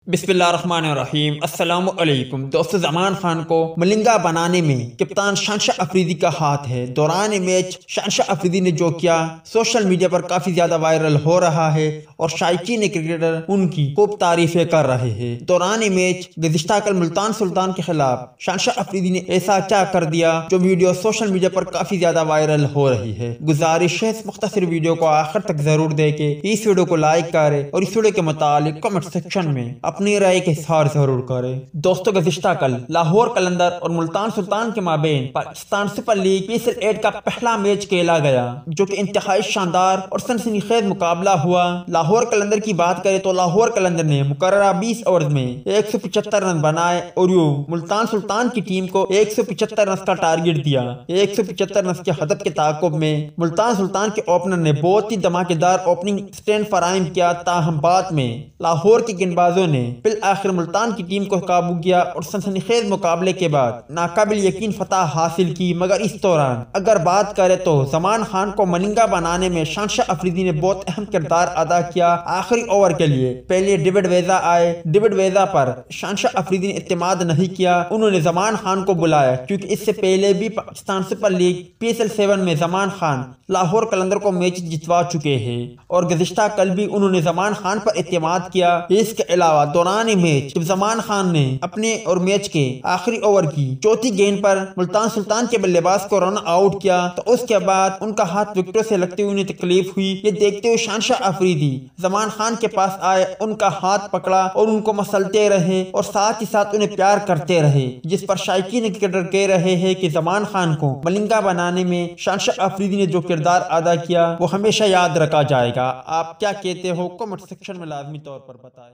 बिस्मिल्लाहिर्रहमानिर्रहीम। अस्सलामु अलैकुम दोस्तों, जमान खान को मलिंगा बनाने में कप्तान शानशाह अफरीदी का हाथ है। दौरान मैच शानशाह अफरीदी ने जो किया सोशल मीडिया पर काफी ज्यादा वायरल हो रहा है और शायकीन क्रिकेटर उनकी खूब तारीफें कर रहे हैं। दौरान मैच गुज़िश्ता कल मुल्तान सुल्तान के खिलाफ शानशाह अफरीदी ने ऐसा क्या कर दिया जो वीडियो सोशल मीडिया पर काफी ज्यादा वायरल हो रही है। गुजारिश है इस मुख्तसर वीडियो को आखिर तक जरूर देखे, इस वीडियो को लाइक करे और इस वीडियो के मुतालिक कमेंट सेक्शन में अपनी राय के इज़हार जरूर करें। दोस्तों, गुज़िश्ता कल लाहौर कलंदर और मुल्तान सुल्तान के माबेन पाकिस्तान सुपर लीग PSL 8 का पहला मैच खेला गया, जो कि इंतहाई शानदार और सनसनीखेज मुकाबला हुआ। लाहौर कलंदर की बात करें तो लाहौर कलंदर ने मुकर्ररा 20 ओवर में 175 रन बनाए और मुल्तान सुल्तान की टीम को 175 रन का टारगेट दिया। 175 रन के हदफ के ताक़ुब में मुल्तान सुल्तान के ओपनर ने बहुत ही धमाकेदार ओपनिंग स्टैंड फराहम किया। ताहम बाद में लाहौर के गेंदबाजों ने फिर आखिर मुल्तान की टीम को काबू किया और सनसनीखेज मुकाबले के बाद नाकाबिल यकीन फतह हासिल की। मगर इस दौरान अगर बात करें तो जमान खान को मलिंगा बनाने में शानशाह अफरीदी ने बहुत अहम किरदार अदा किया। आखिरी ओवर के लिए पहले डेविड वेजा आए। डेविड वेजा पर शानशाह अफरीदी ने इत्तेमाद नहीं किया। उन्होंने जमान खान को बुलाया क्योंकि इससे पहले भी पाकिस्तान सुपर लीग PSL 7 में जमान खान लाहौर कलंदर को मैच जितवा चुके हैं और गुज़िश्ता कल भी उन्होंने जमान खान पर इत्तेमाद किया। इसके अलावा दौरान मैच जब जमान खान ने अपने और मैच के आखिरी ओवर की चौथी गेंद पर मुल्तान सुल्तान के बल्लेबाज को रन आउट किया तो उसके बाद उनका हाथ विकेटों से लगते हुए उन्हें तकलीफ हुई। ये देखते हुए शानशाह अफरीदी जमान खान के पास आए, उनका हाथ पकड़ा और उनको मसलते रहे और साथ ही साथ उन्हें प्यार करते रहे, जिस पर शायकीन क्रिकेटर कह रहे हैं कि जमान खान को मलिंगा बनाने में शानशाह अफरीदी ने जो किरदार अदा किया वो हमेशा याद रखा जाएगा। आप क्या कहते हो? कमेंट सेक्शन में लाजमी तौर पर बताएं।